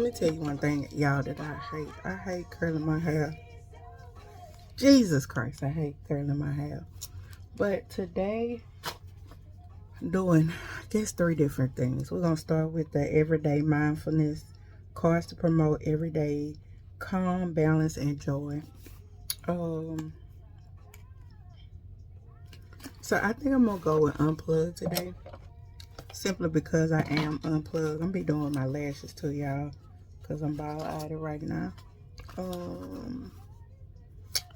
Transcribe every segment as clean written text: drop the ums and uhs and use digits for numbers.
me tell you one thing, y'all, that I hate. I hate curling my hair. Jesus Christ, I hate curling my hair. But today, I'm doing, I guess, 3 different things. We're going to start with the everyday mindfulness, cards to promote everyday calm, balance, and joy. So I think I'm going to go with unplugged today. Simply because I am unplugged. I'm going to be doing my lashes too, y'all. Because I'm bald out it right now.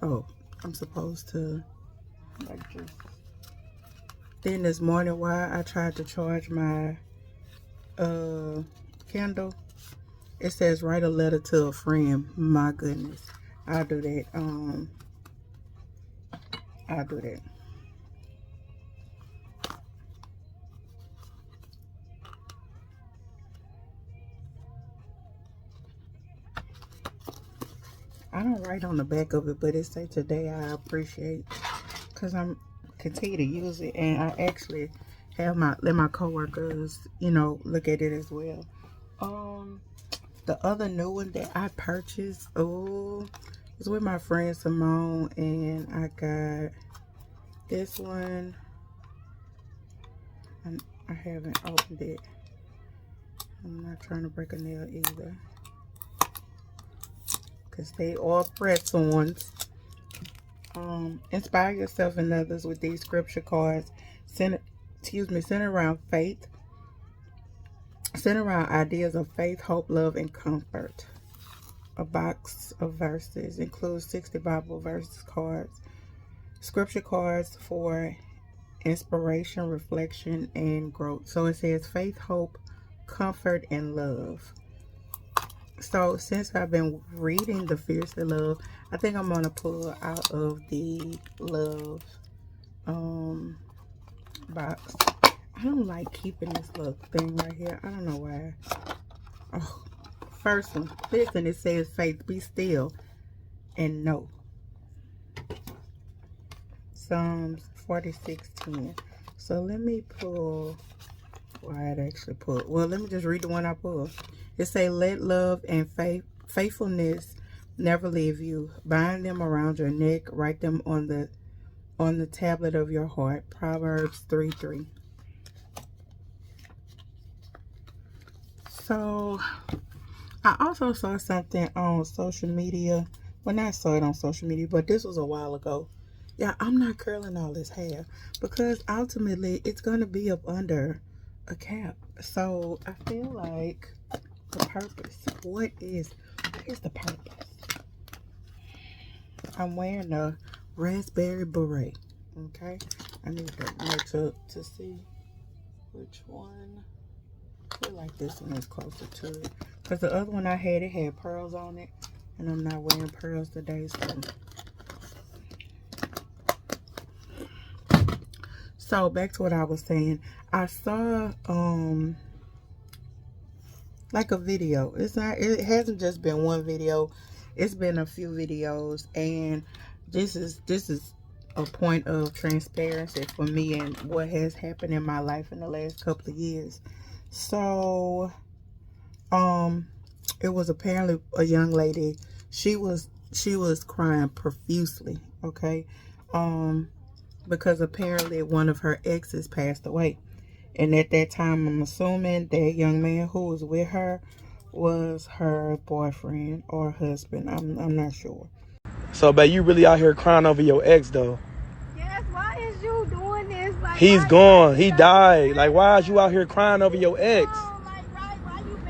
Oh, I'm supposed to like just. Then this morning while I tried to charge my Kindle, it says write a letter to a friend. My goodness. I'll do that. I'll do that. I don't write on the back of it, but it says today I appreciate, because I'm continue to use it, and I actually have let my coworkers, look at it as well. The other new one that I purchased, is with my friend Simone, and I got this one. I haven't opened it. I'm not trying to break a nail either, because they are press-ons. Inspire yourself and others with these scripture cards. Centered around faith. Centered around ideas of faith, hope, love, and comfort. A box of verses includes 60 Bible verses cards. Scripture cards for inspiration, reflection, and growth. So it says faith, hope, comfort, and love. So since I've been reading the Fiercely Love, I think I'm going to pull out of the love box. I don't like keeping this little thing right here. I don't know why. Oh, first one. Listen, it says faith, be still and know. Psalms 46:10. So let me pull. I'd actually pull. Well, let me just read the one I pulled. It say, let love and faithfulness never leave you. Bind them around your neck. Write them on the tablet of your heart. Proverbs 3:3. So I also saw something on social media. Well, not saw it on social media, but this was a while ago. Yeah, I'm not curling all this hair because ultimately it's going to be up under a cap. So I feel like the purpose. What is the purpose? I'm wearing a raspberry beret. Okay, I need to match up to see which one. I feel like this one is closer to it, because the other one I had, it had pearls on it, and I'm not wearing pearls today. So back to what I was saying. I saw like a video. It hasn't just been one video. It's been a few videos, and this is a point of transparency for me and what has happened in my life in the last couple of years. So it was apparently a young lady. She was crying profusely, okay? Because apparently one of her exes passed away. And at that time, I'm assuming that young man who was with her was her boyfriend or husband. I'm not sure. So, babe, you really out here crying over your ex, though? Yes, why is you doing this? Like, he's gone. He died. Like, why is you out here crying over your ex?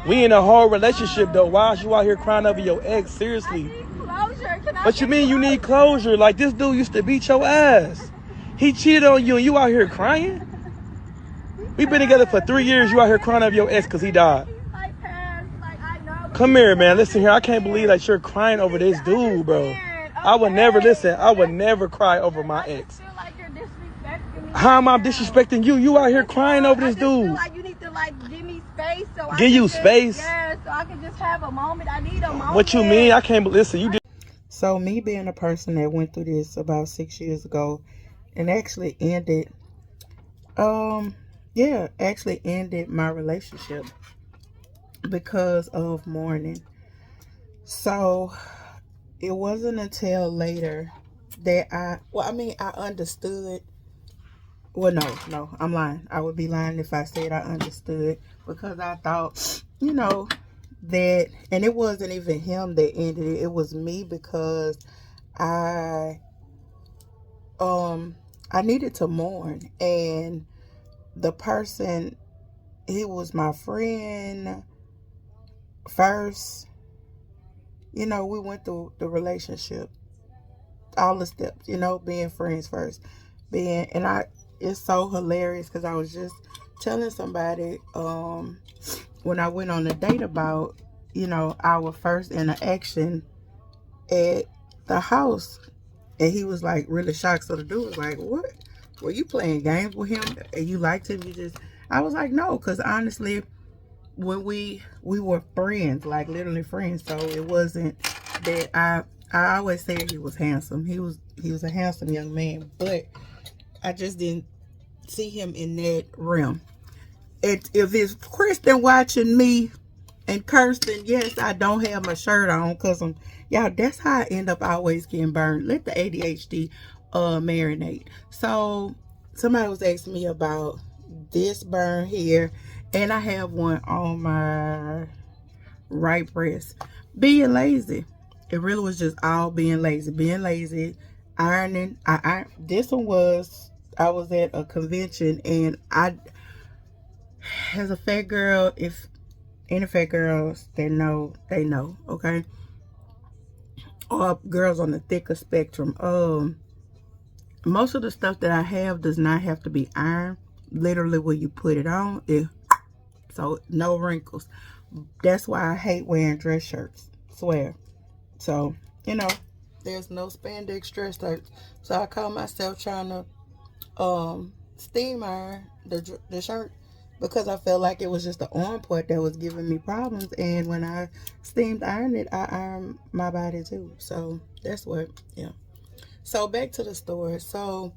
We in a whole relationship, though. Why is you out here crying over your ex? Seriously. I need closure. What you mean you need closure? Like, this dude used to beat your ass. He cheated on you and you out here crying? We've been together for 3 years. You out here crying over your ex because he died. Come here, man. Listen here. I can't believe that you're crying over this dude, bro. I would never, listen, I would never cry over my ex. How am I disrespecting you? You out here crying over this dude. Feel like you need to, like, give me space. So give you space? Yeah, so I can just have a moment. I need a moment. What you mean? I can't listen. You did. So me being a person that went through this about 6 years ago and actually ended, actually ended my relationship. because of mourning. So it wasn't until later that I understood. Well, no, I'm lying. I would be lying if I said I understood, because I thought, that, and it wasn't even him that ended it. It was me, because I, I needed to mourn, and the person, he was my friend first. We went through the relationship, all the steps, being friends first, and it's so hilarious because I was just telling somebody, when I went on a date about, our first interaction at the house, and he was like really shocked. So the dude was like, "What? Were you playing games with him? And you liked him? You just?" I was like, "No," because honestly, when we were friends, like literally friends. So it wasn't that I always said he was handsome. He was a handsome young man, but I just didn't see him in that realm. If it's Kristen watching me and Kirsten, yes, I don't have my shirt on because y'all, that's how I end up always getting burned. Let the ADHD marinate. So somebody was asking me about this burn here, and I have one on my right breast. Being lazy. It really was just all being lazy. Being lazy, ironing. This one was, I was at a convention, and as a fat girl, if any fat girls that know, they know, okay? Or girls on the thicker spectrum. Most of the stuff that I have does not have to be ironed. Literally, when you put it on, so no wrinkles. That's why I hate wearing dress shirts. Swear. So, there's no spandex dress shirts. So I call myself trying to steam iron the shirt, because I felt like it was just the arm part that was giving me problems. And when I steamed iron it, I ironed my body too. So that's what, yeah. So back to the story. So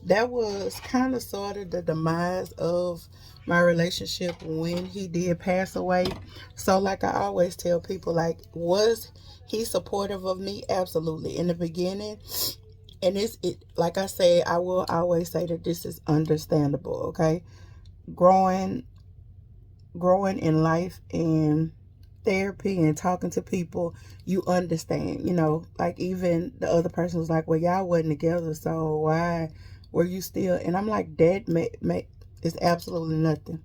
that was kind of sort of the demise of my relationship when he did pass away. So like I always tell people, like, was he supportive of me? Absolutely. In the beginning, and it like I say, I will always say that this is understandable, okay? Growing in life and therapy and talking to people, you understand, like even the other person was like, well, y'all wasn't together, so why were you still? And I'm like, that is absolutely nothing.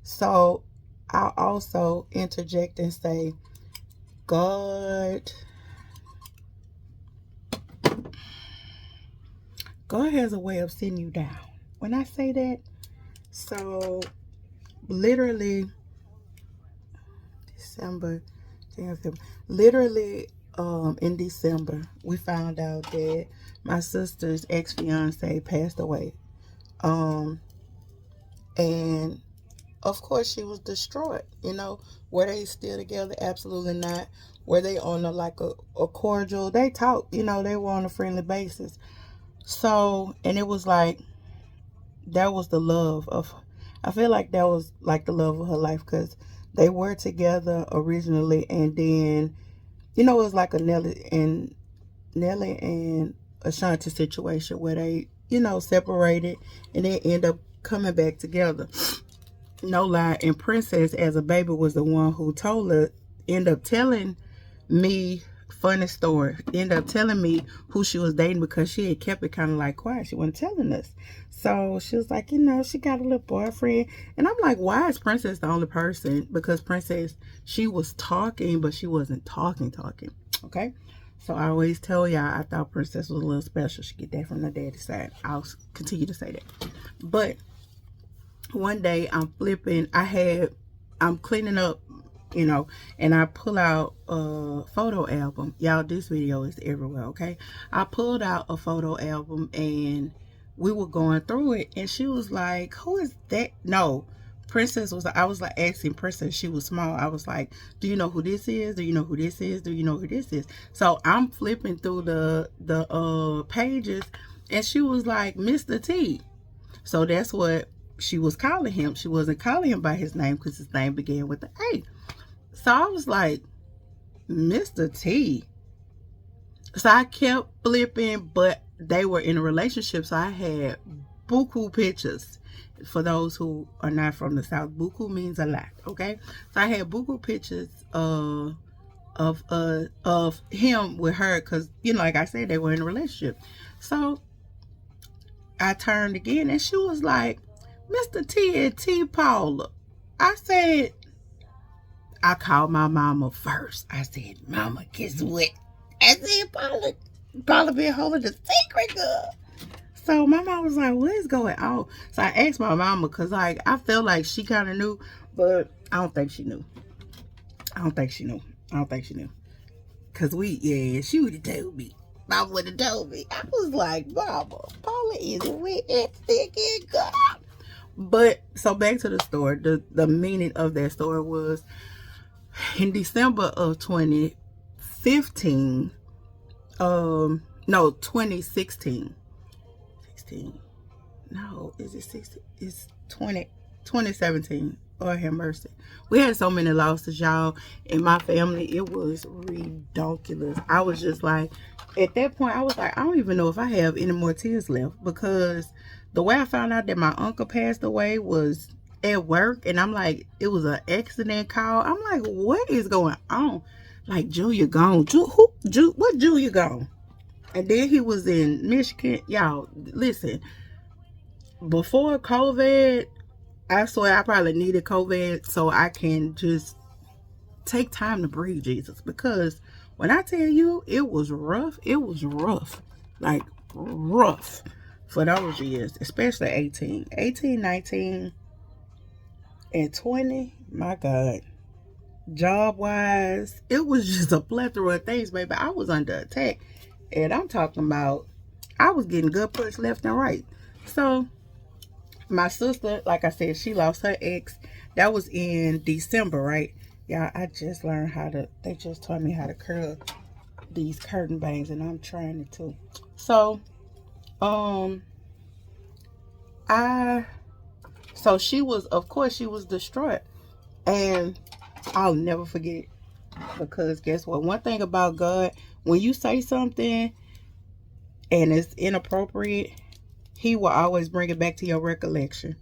So I'll also interject and say, God has a way of sitting you down. When I say that, so literally December, January, February, literally in December, we found out that my sister's ex-fiance passed away. And of course she was distraught. Were they still together? Absolutely not. Were they on a cordial? They talked, they were on a friendly basis. So, and it was like, that was the love of, I feel like that was like the love of her life, because they were together originally, and then, it was like a Nelly and Ashanti situation where they, separated and then end up coming back together. No lie. And Princess, as a baby, was the one who told her, end up telling me, funny story, end up telling me who she was dating, because she had kept it kind of like quiet. She wasn't telling us. So she was like, she got a little boyfriend. And I'm like, why is Princess the only person? Because Princess, she was talking, but she wasn't talking. Okay? So I always tell y'all, I thought Princess was a little special. She get that from her daddy's side. I'll continue to say that. But one day I'm flipping, I'm cleaning up, and I pull out a photo album. Y'all, this video is everywhere, okay? I pulled out a photo album, and we were going through it, and she was like, who is that? No, Princess was, I was like asking Princess, she was small. I was like, do you know who this is? Do you know who this is? Do you know who this is? So I'm flipping through the pages, and she was like, Mr. T. So that's what she was calling him. She wasn't calling him by his name, because his name began with the A. So I was like, Mr. T. So I kept flipping, but they were in a relationship, so I had buku pictures. For those who are not from the South, buku means a lot, okay? So I had buku pictures of him with her, because, you know, like I said, they were in a relationship. So I turned again, and she was like, Mr. T and T Paula. I said, I called my mama first. I said, Mama, guess what? I said, Paula been holding the secret, girl. So my mom was like, what is going on? So I asked my mama, because like I felt like she kind of knew, but I don't think she knew. I don't think she knew. Because she would have told me. Mama would have told me. I was like, Mama, Paula is with that second girl. But so back to the story. The meaning of that story was, in December of 2015, 2016. No, is it 16? It's 2017. Lord have mercy. We had so many losses, y'all. In my family, it was ridiculous. I was just like, at that point, I was like, I don't even know if I have any more tears left, because the way I found out that my uncle passed away was at work, and I'm like, it was an accident call. I'm like, what is going on? Like, Julia gone. What Julia gone? And then he was in Michigan. Y'all, listen, before COVID, I swear I probably needed COVID so I can just take time to breathe, Jesus. Because when I tell you it was rough, like rough for those years, especially 18, 19, and 20. My God. Job-wise, it was just a plethora of things, baby. I was under attack. And I'm talking about, I was getting good push left and right. So my sister, like I said, she lost her ex. That was in December, right? Yeah, I just learned they just taught me how to curl these curtain bangs, and I'm trying it too. So, so she was, of course, she was distraught. And I'll never forget, because guess what? One thing about God, when you say something and it's inappropriate, He will always bring it back to your recollection.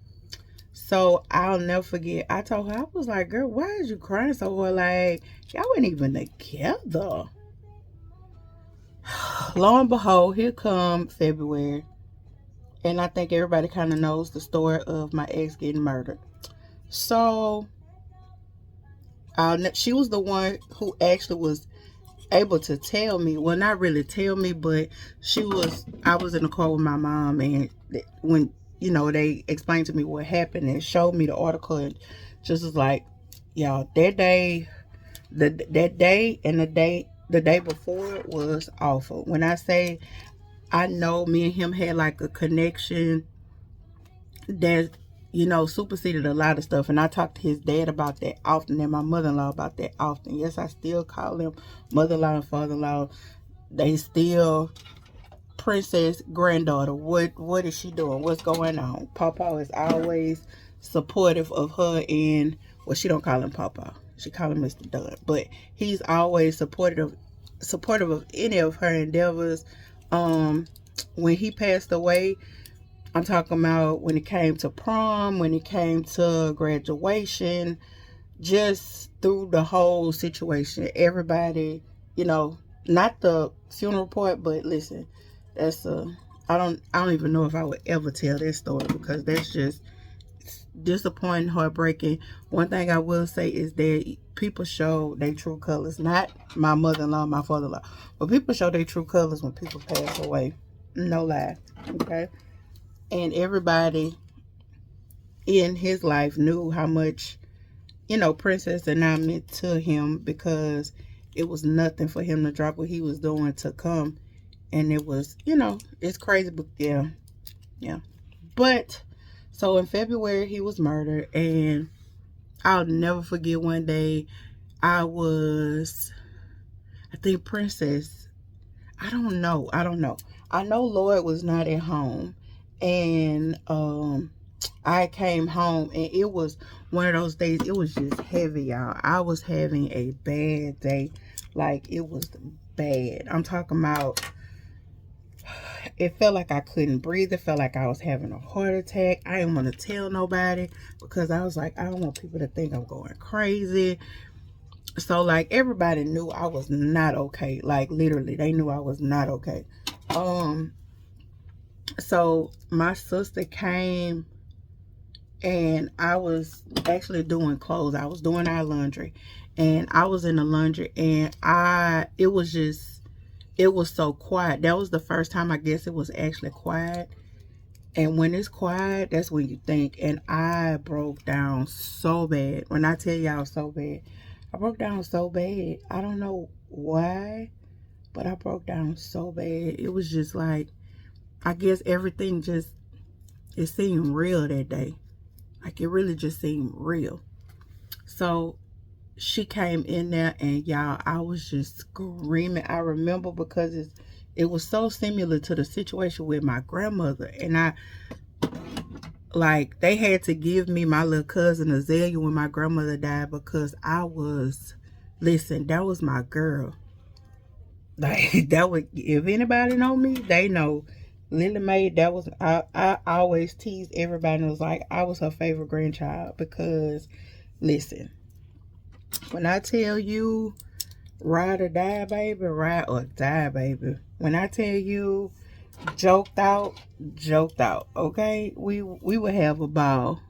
So I'll never forget. I told her, I was like, girl, why is you crying so hard? Like, y'all weren't even together. Lo and behold, here come February. And I think everybody kind of knows the story of my ex getting murdered. So she was the one who actually was able to tell me, well, not really tell me, but I was in the car with my mom, and when, they explained to me what happened and showed me the article, and just was like, y'all, that day and the day before was awful. When I say, I know me and him had like a connection that, superseded a lot of stuff. And I talked to his dad about that often, and my mother-in-law about that often. Yes, I still call them mother-in-law and father-in-law. They still princess granddaughter. What is she doing? What's going on? Papa is always supportive of her, and, well, she don't call him Papa. She call him Mr. Dunn. But he's always supportive of any of her endeavors. When he passed away, I'm talking about when it came to prom, when it came to graduation, just through the whole situation. Everybody, not the funeral part, but listen, I don't even know if I would ever tell that story, because that's just disappointing, heartbreaking. One thing I will say is that people show their true colors. Not my mother-in-law, my father-in-law, but people show their true colors when people pass away. No lie. Okay? And everybody in his life knew how much, Princess and I meant to him, because it was nothing for him to drop what he was doing to come. And it was, it's crazy, but yeah. But, so in February, he was murdered, and I'll never forget one day, I think Princess, I don't know. I know Lloyd was not at home. And I came home and it was one of those days. It was just heavy, y'all. I was having a bad day. Like, it was bad. I'm talking about, it felt like I couldn't breathe. It felt like I was having a heart attack. I didn't want to tell nobody because I was like, I don't want people to think I'm going crazy. So, like, everybody knew I was not okay. Like, literally, they knew I was not okay. So my sister came and I was actually doing clothes. I was doing our laundry and I was in the laundry and it was so quiet. That was the first time I guess it was actually quiet. And when it's quiet, that's when you think. And I broke down so bad. When I tell y'all so bad, I broke down so bad. I don't know why, but I broke down so bad. It was just like, I guess everything just, it seemed real that day. Like, it really just seemed real. So she came in there and y'all, I was just screaming. I remember because it was so similar to the situation with my grandmother. And like, they had to give me my little cousin Azalea when my grandmother died because listen, that was my girl. Like, that would, if anybody know me, they know Lily Mae, that was, I always teased everybody and was like, I was her favorite grandchild because, listen, when I tell you ride or die, baby, ride or die, baby. When I tell you joked out, okay? We would have a ball.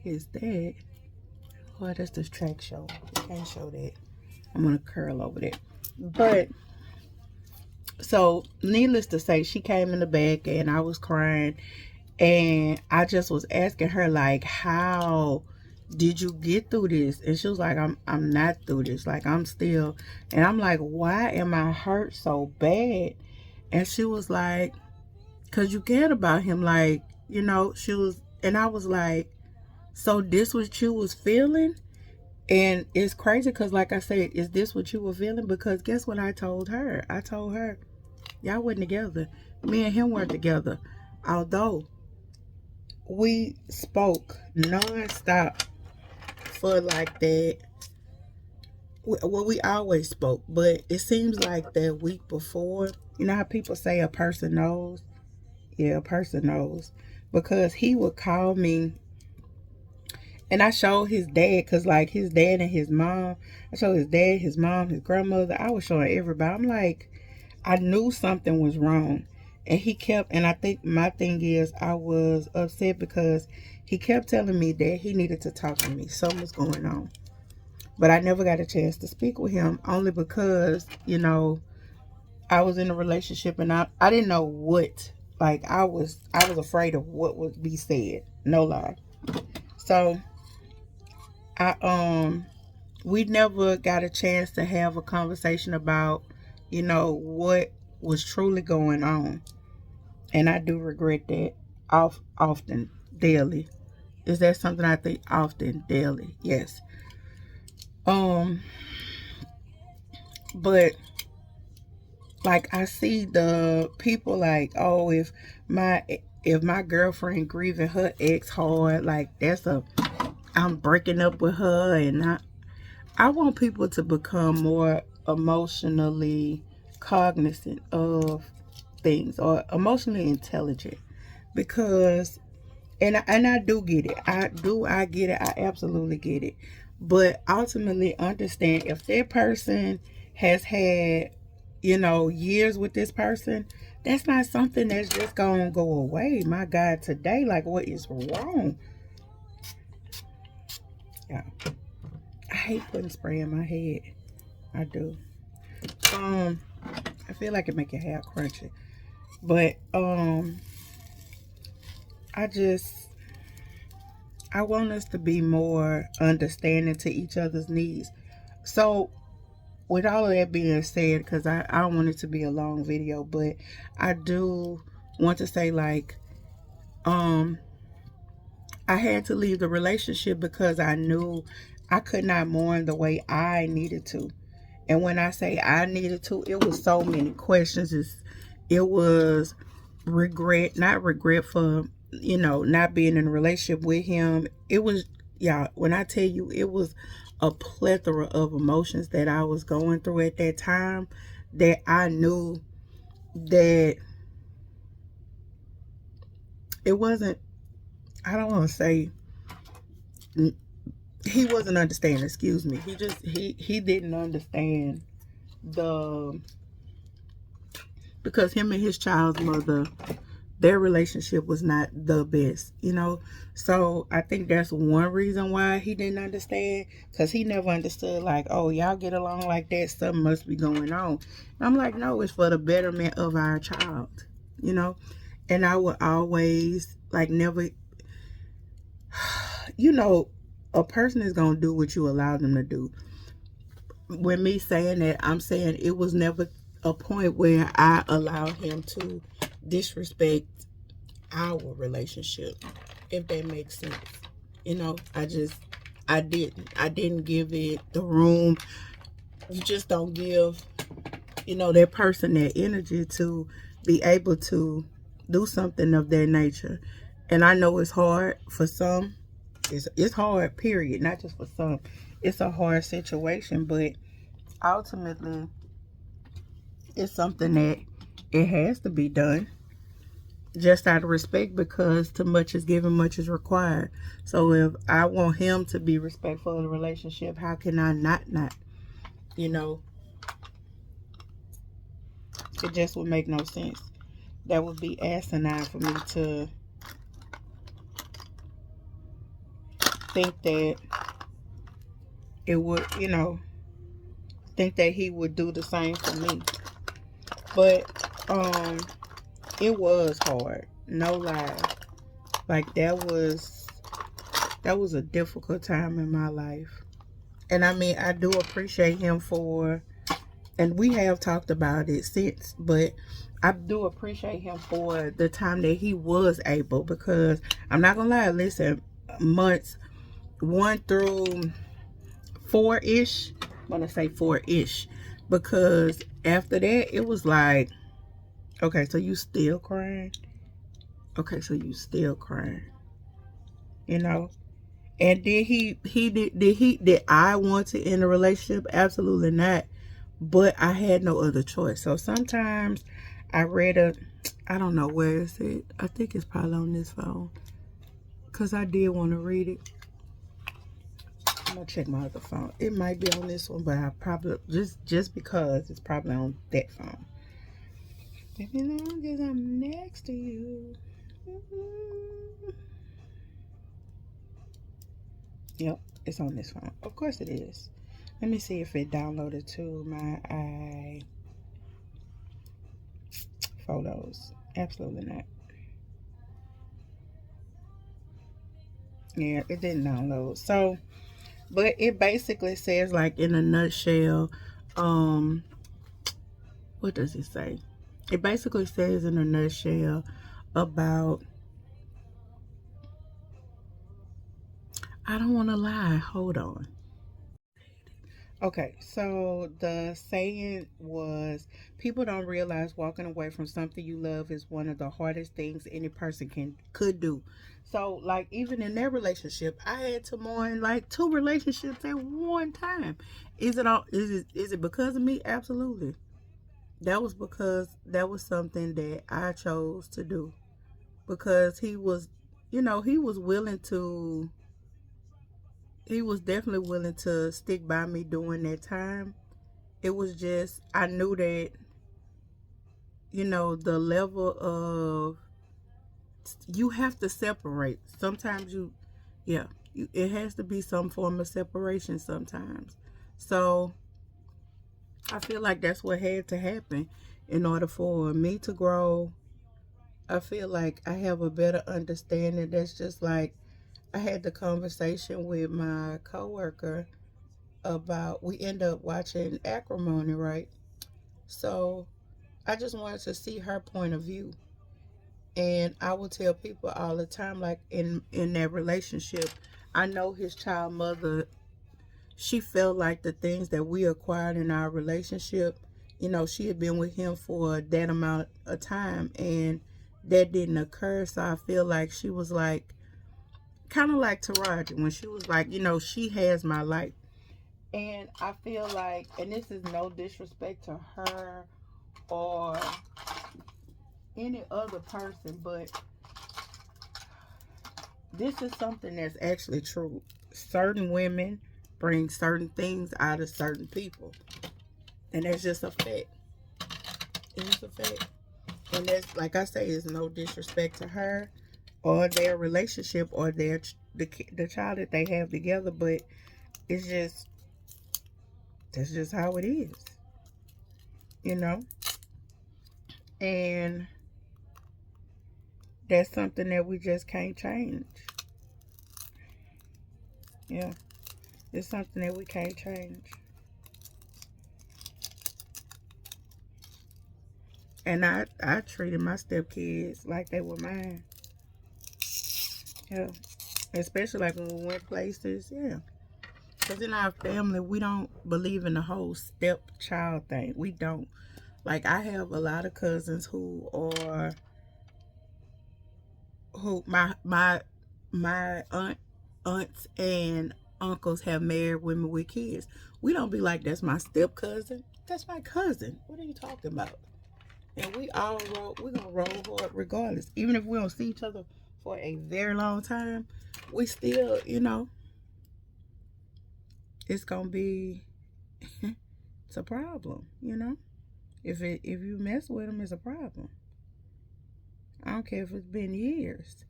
Is that? Oh, that's this track show. Can't show that. I'm gonna curl over that. But so, needless to say, she came in the back and I was crying. And I just was asking her, like, how did you get through this? And she was like, I'm not through this. Like, I'm still. And I'm like, why am I hurt so bad? And she was like, because you cared about him. Like, and I was like, so this what you was feeling? And it's crazy because, like I said, is this what you were feeling? Because guess what I told her? I told her, y'all wasn't together. Me and him weren't together. Although we spoke non-stop for like that. Well, we always spoke, but it seems like that week before, you know how people say a person knows? Yeah, a person knows. Because he would call me and I showed his dad, because like his dad and his mom, I showed his dad, his mom, his grandmother. I was showing everybody. I'm like, I knew something was wrong. And he kept, and I think my thing is, I was upset because he kept telling me that he needed to talk to me. Something was going on. But I never got a chance to speak with him, only because, I was in a relationship and I didn't know what, like, I was afraid of what would be said. No lie. So we never got a chance to have a conversation about, what was truly going on. And I do regret that often, daily. Is that something I think often, daily? Yes. But like, I see the people like, oh, if my girlfriend grieving her ex hard, like, I'm breaking up with her. And I want people to become more emotionally cognizant of things, or emotionally intelligent, because and I do get it. I get it. I absolutely get it. But ultimately understand, if that person has had, years with this person, that's not something that's just gonna go away. My God, today, like, what is wrong? Yeah. I hate putting spray in my head. I do. I feel like it make your hair crunchy. But I want us to be more understanding to each other's needs. So with all of that being said, because I don't want it to be a long video, but I do want to say, like, I had to leave the relationship because I knew I could not mourn the way I needed to. And when I say I needed to, it was so many questions. It was regret, not regret for not being in a relationship with him, it was, yeah, when I tell you, it was a plethora of emotions that I was going through at that time, that I knew that it wasn't, I don't want to say he wasn't understanding, excuse me. He didn't understand the, because him and his child's mother, their relationship was not the best. So I think that's one reason why he didn't understand, because he never understood, like, oh, y'all get along like that, something must be going on. And I'm like, no, it's for the betterment of our child, you know. And I would always, like, never, a person is gonna do what you allow them to do. When me saying that, I'm saying it was never a point where I allowed him to disrespect our relationship, if that makes sense. I didn't give it the room. You just don't give that person that energy to be able to do something of that nature. And I know it's hard for some. It's hard, period, not just for some. It's a hard situation, but ultimately it's something that it has to be done, just out of respect, because too much is given, much is required. So if I want him to be respectful of the relationship, how can I not? It just would make no sense. That would be asinine for me to think that it would, think that he would do the same for me. But it was hard, no lie. Like, that was a difficult time in my life. And I mean, I do appreciate him for, and we have talked about it since, but I do appreciate him for the time that he was able, because I'm not gonna lie, listen, months 1 through 4-ish, I'm gonna say 4-ish, because after that it was like, okay, so you still crying? Okay, so you still crying? And did I want to end a relationship? Absolutely not. But I had no other choice. So sometimes I I don't know where is it. I think it's probably on this phone, because I did want to read it. I'm gonna check my other phone. It might be on this one, but I probably just because it's probably on that phone. As long as I'm next to you. Yep, it's on this phone. Of course it is. Let me see if it downloaded to my photos. Absolutely not. Yeah, it didn't download. So, but it basically says, like, in a nutshell, what does it say? It basically says in a nutshell about, I don't want to lie. Hold on. Okay, so the saying was, people don't realize walking away from something you love is one of the hardest things any person could do. So, like, even in that relationship, I had to mourn like 2 relationships at one time. Is it because of me? Absolutely. That was because that was something that I chose to do, because he was willing to, he was definitely willing to stick by me during that time. It was just, I knew that, the level of, you have to separate. Sometimes it has to be some form of separation sometimes. So I feel like that's what had to happen in order for me to grow. I feel like I have a better understanding. That's just like, I had the conversation with my coworker about, we end up watching Acrimony, right? So I just wanted to see her point of view. And I will tell people all the time, like, in that relationship, I know his child mother, she felt like the things that we acquired in our relationship, she had been with him for that amount of time, and that didn't occur. So I feel like she was like, kind of like Taraji when she was like, she has my life. And I feel like, and this is no disrespect to her or any other person, but this is something that's actually true. Certain women bring certain things out of certain people. And that's just a fact. It's just a fact. And that's, like I say, is no disrespect to her or their relationship or the child that they have together, but it's just, that's just how it is, you know? And that's something that we just can't change. Yeah. It's something that we can't change. And I treated my stepkids like they were mine. Yeah. Especially like when we went places. Yeah. Because in our family, we don't believe in the whole stepchild thing. We don't. Like, I have a lot of cousins my aunts and uncles have married women with kids. We don't be like, that's my step cousin. That's my cousin. What are you talking about? And we're gonna roll hard regardless. Even if we don't see each other for a very long time, we still, it's gonna be it's a problem. If you mess with them, it's a problem. I don't care if it's been years.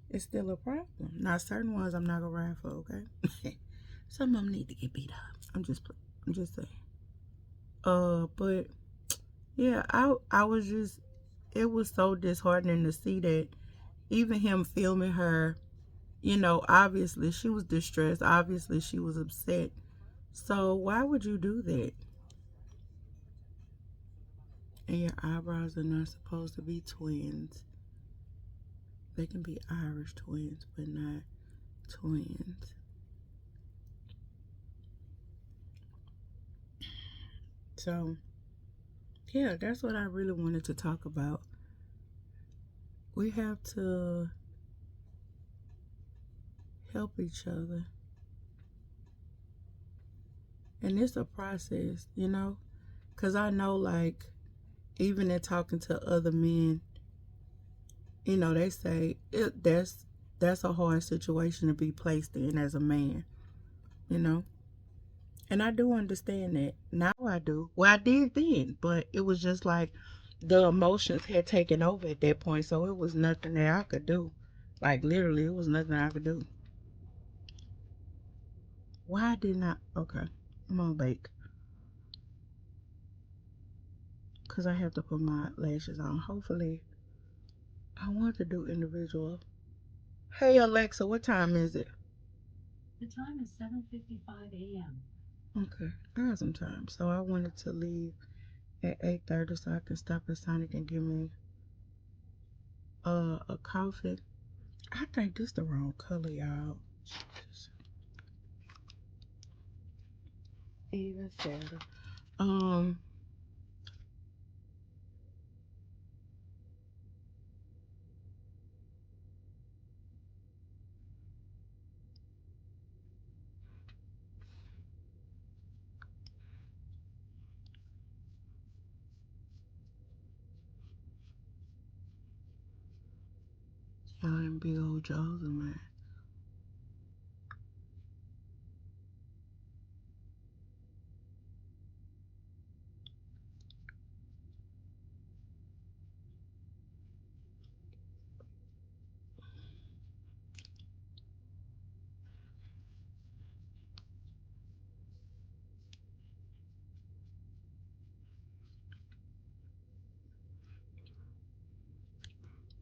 It's still a problem. Now, certain ones I'm not gonna ride for, okay? Some of them need to get beat up. I'm just saying. But yeah, I was just, it was so disheartening to see that even him filming her, obviously she was distressed. Obviously she was upset. So why would you do that? And your eyebrows are not supposed to be twins. They can be Irish twins, but not twins. So yeah, that's what I really wanted to talk about. We have to help each other. And it's a process. Because I know, like, even in talking to other men, they say that's a hard situation to be placed in as a man, you know? And I do understand that. Now I do. Well, I did then, but it was just like the emotions had taken over at that point, so it was nothing that I could do. Like, literally, it was nothing I could do. Why didn't I? Okay, I'm gonna bake because I have to put my lashes on. Hopefully, I want to do individual. Hey Alexa, what time is it? The time is 7:55 a.m. Okay, I got some time. So I wanted to leave at 8:30 so I can stop at Sonic and give me a coffee. I think this the wrong color, y'all. Even sadder. Um, y'all them big old jaws of mine.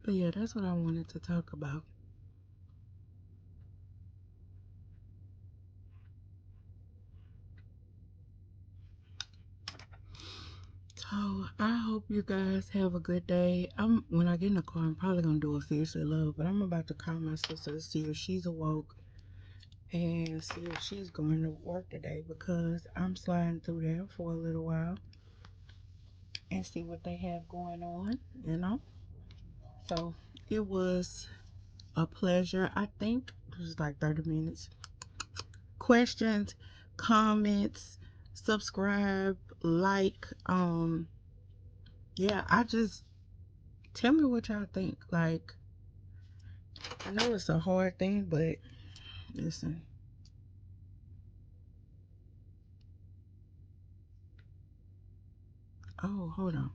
But yeah, that's what I wanted to talk about. So I hope you guys have a good day. When I get in the car, I'm probably gonna do a fiercely love, but I'm about to call my sister to see if she's awoke and see if she's going to work today because I'm sliding through there for a little while and see what they have going on. So it was a pleasure. I think it was like 30 minutes. Questions, comments, subscribe, like. Yeah, I just tell me what y'all think. Like, I know it's a hard thing, but listen. Oh, hold on.